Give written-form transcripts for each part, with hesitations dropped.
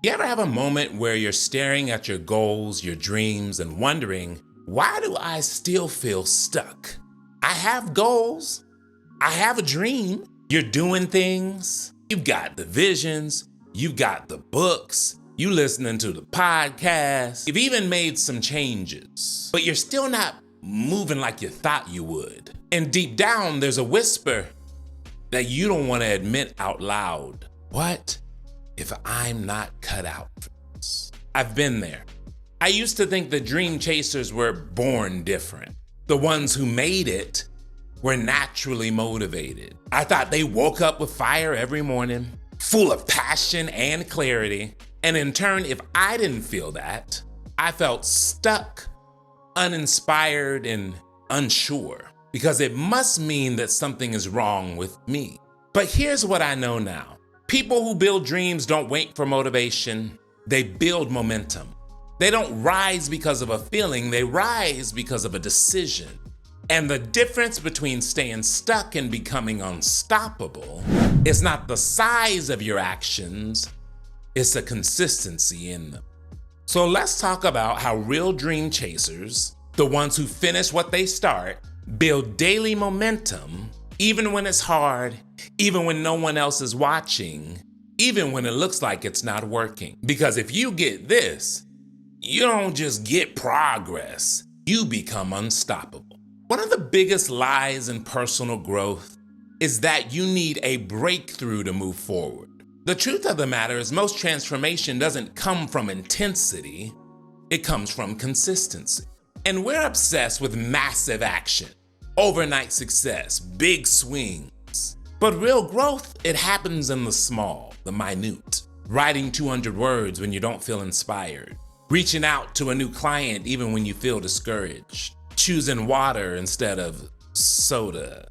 You ever have a moment where you're staring at your goals, your dreams, and wondering, why do I still feel stuck? I have goals. I have a dream. You're doing things. You've got the visions. You've got the books. You listening to the podcast. You've even made some changes, but you're still not moving like you thought you would. And deep down, there's a whisper that you don't want to admit out loud. What if I'm not cut out for this? I've been there. I used to think the dream chasers were born different. The ones who made it were naturally motivated. I thought they woke up with fire every morning, full of passion and clarity. And in turn, if I didn't feel that, I felt stuck, uninspired, and unsure, because it must mean that something is wrong with me. But here's what I know now. People who build dreams don't wait for motivation. They build momentum. They don't rise because of a feeling. They rise because of a decision. And the difference between staying stuck and becoming unstoppable is not the size of your actions, it's the consistency in them. So let's talk about how real dream chasers, the ones who finish what they start, build daily momentum, even when it's hard, even when no one else is watching, even when it looks like it's not working. Because if you get this, you don't just get progress, you become unstoppable. One of the biggest lies in personal growth is that you need a breakthrough to move forward. The truth of the matter is most transformation doesn't come from intensity, it comes from consistency. And we're obsessed with massive action, overnight success, big swings. But real growth, it happens in the small, the minute. Writing 200 words when you don't feel inspired. Reaching out to a new client even when you feel discouraged. Choosing water instead of soda.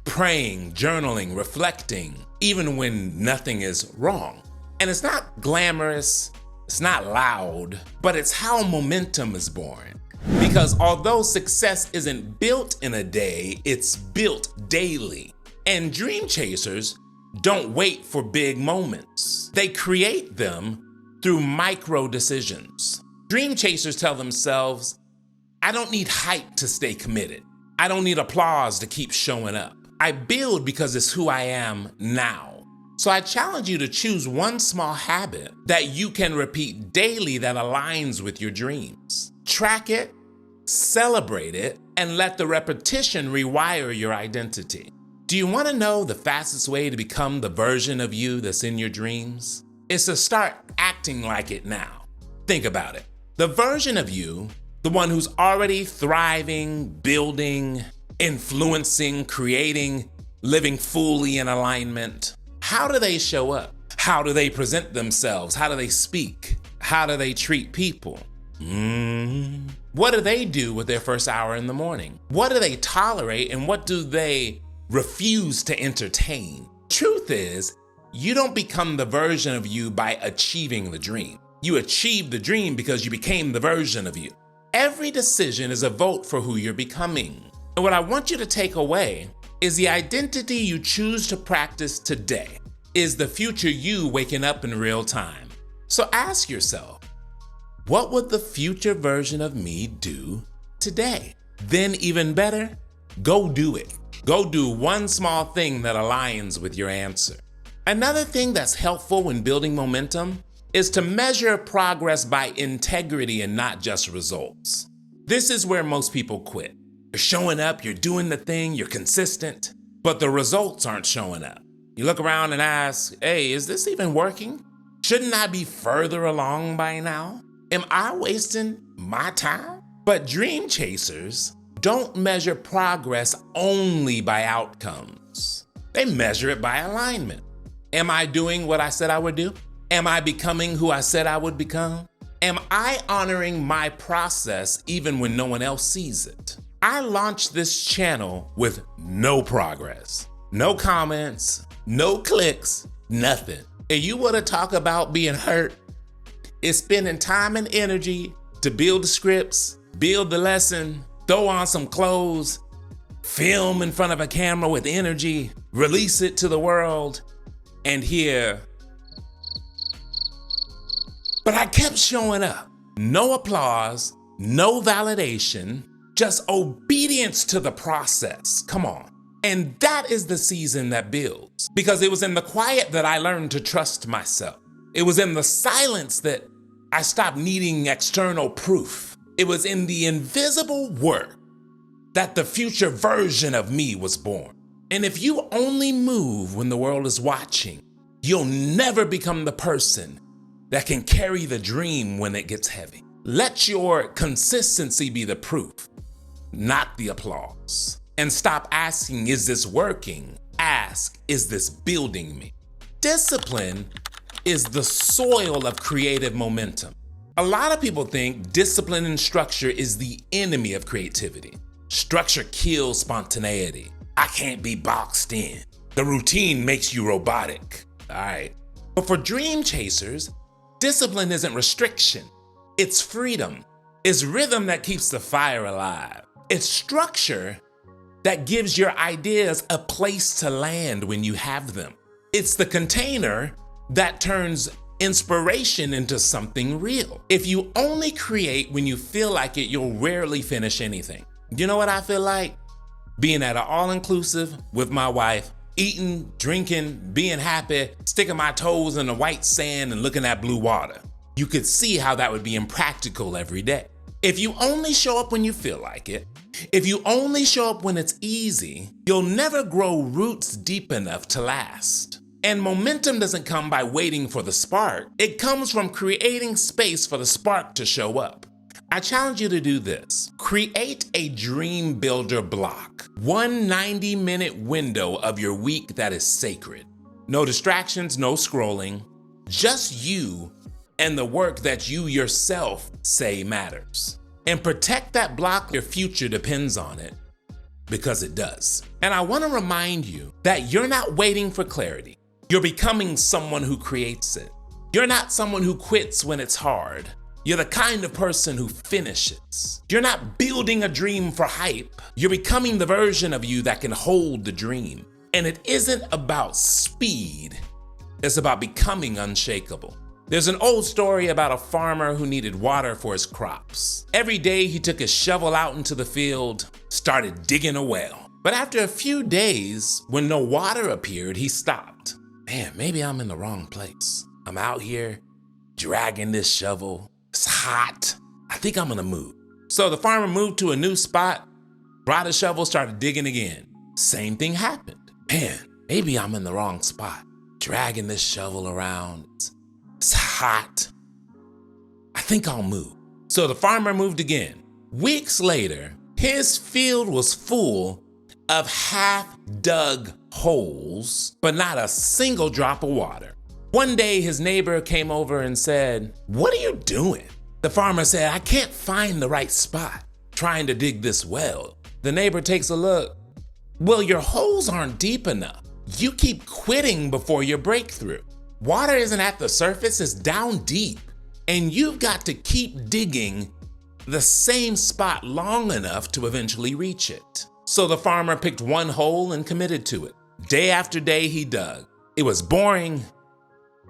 Praying, journaling, reflecting, even when nothing is wrong. And it's not glamorous, it's not loud, but it's how momentum is born. Because although success isn't built in a day, it's built daily. And dream chasers don't wait for big moments. They create them through micro decisions. Dream chasers tell themselves, I don't need hype to stay committed. I don't need applause to keep showing up. I build because it's who I am now. So I challenge you to choose one small habit that you can repeat daily that aligns with your dreams. Track it, celebrate it, and let the repetition rewire your identity. Do you want to know the fastest way to become the version of you that's in your dreams? It's to start acting like it now. Think about it. The version of you, the one who's already thriving, building, influencing, creating, living fully in alignment. How do they show up? How do they present themselves? How do they speak? How do they treat people? What do they do with their first hour in the morning? What do they tolerate and what do they refuse to entertain? Truth is, you don't become the version of you by achieving the dream. You achieved the dream because you became the version of you. Every decision is a vote for who you're becoming. And what I want you to take away is the identity you choose to practice today is the future you waking up in real time. So ask yourself, what would the future version of me do today? Then even better, go do it. Go do one small thing that aligns with your answer. Another thing that's helpful when building momentum is to measure progress by integrity and not just results. This is where most people quit. You're showing up, you're doing the thing, you're consistent, but the results aren't showing up. You look around and ask, hey, is this even working? Shouldn't I be further along by now? Am I wasting my time? But dream chasers don't measure progress only by outcomes. They measure it by alignment. Am I doing what I said I would do? Am I becoming who I said I would become? Am I honoring my process even when no one else sees it? I launched this channel with no progress, no comments, no clicks, nothing. And you want to talk about being hurt? It's spending time and energy to build the scripts, build the lesson, throw on some clothes, film in front of a camera with energy, release it to the world, and hear, But I kept showing up. No applause, no validation, just obedience to the process. Come on. And that is the season that builds. Because it was in the quiet that I learned to trust myself. It was in the silence that I stopped needing external proof. It was in the invisible work that the future version of me was born. And if you only move when the world is watching, you'll never become the person that can carry the dream when it gets heavy. Let your consistency be the proof, not the applause. And stop asking, is this working? Ask, is this building me? Discipline is the soil of creative momentum. A lot of people think discipline and structure is the enemy of creativity. Structure kills spontaneity. I can't be boxed in. The routine makes you robotic. All right. But for dream chasers, discipline isn't restriction. It's freedom. It's rhythm that keeps the fire alive. It's structure that gives your ideas a place to land when you have them. It's the container that turns inspiration into something real. If you only create when you feel like it, you'll rarely finish anything. You know what I feel like? Being at an all-inclusive with my wife, eating, drinking, being happy, sticking my toes in the white sand and looking at blue water. You could see how that would be impractical every day. If you only show up when you feel like it, if you only show up when it's easy, you'll never grow roots deep enough to last. And momentum doesn't come by waiting for the spark. It comes from creating space for the spark to show up. I challenge you to do this. Create a dream builder block. One 90-minute window of your week that is sacred. No distractions, no scrolling. Just you and the work that you yourself say matters. And protect that block. Your future depends on it, because it does. And I want to remind you that you're not waiting for clarity. You're becoming someone who creates it. You're not someone who quits when it's hard. You're the kind of person who finishes. You're not building a dream for hype. You're becoming the version of you that can hold the dream. And it isn't about speed. It's about becoming unshakable. There's an old story about a farmer who needed water for his crops. Every day he took his shovel out into the field, started digging a well. But after a few days, when no water appeared, he stopped. Man, maybe I'm in the wrong place. I'm out here dragging this shovel. It's hot. I think I'm gonna move. So the farmer moved to a new spot, brought a shovel, started digging again. Same thing happened. Man, maybe I'm in the wrong spot. Dragging this shovel around. It's hot. I think I'll move. So the farmer moved again. Weeks later, his field was full of half-dug holes, but not a single drop of water. One day, his neighbor came over and said, "What are you doing?" The farmer said, "I can't find the right spot, trying to dig this well." The neighbor takes a look. "Well, your holes aren't deep enough. You keep quitting before your breakthrough. Water isn't at the surface, it's down deep. And you've got to keep digging the same spot long enough to eventually reach it." So the farmer picked one hole and committed to it. Day after day he dug. It was boring.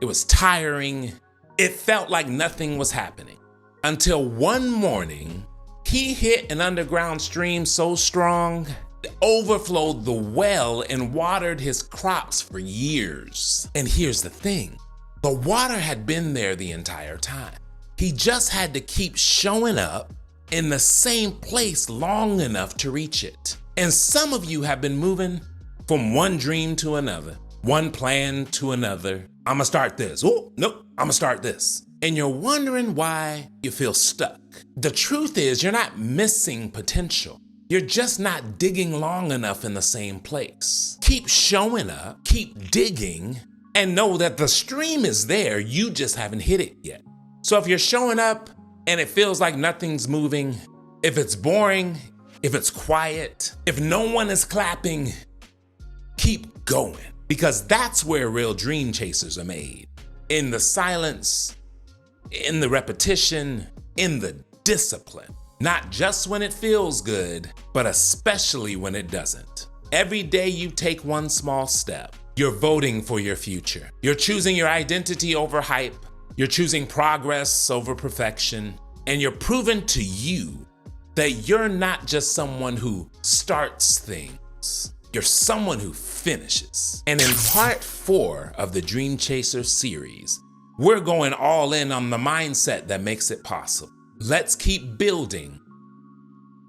It was tiring. It felt like nothing was happening. Until one morning, he hit an underground stream so strong, it overflowed the well and watered his crops for years. And here's the thing, the water had been there the entire time. He just had to keep showing up in the same place long enough to reach it. And some of you have been moving from one dream to another, one plan to another. I'm gonna start this. Oh, nope, I'm gonna start this. And you're wondering why you feel stuck. The truth is, you're not missing potential. You're just not digging long enough in the same place. Keep showing up, keep digging, and know that the stream is there, you just haven't hit it yet. So if you're showing up and it feels like nothing's moving, if it's boring, if it's quiet, if no one is clapping, keep going. Because that's where real dream chasers are made. In the silence, in the repetition, in the discipline. Not just when it feels good, but especially when it doesn't. Every day you take one small step, you're voting for your future. You're choosing your identity over hype, You're choosing progress over perfection, and you're proving to you that you're not just someone who starts things, you're someone who finishes. And in part 4 of the Dream Chaser series, we're going all in on the mindset that makes it possible. Let's keep building,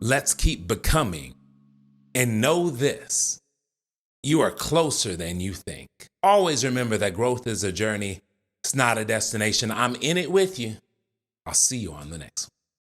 let's keep becoming, and know this: you are closer than you think. Always remember that growth is a journey, it's not a destination. I'm in it with you. I'll see you on the next one.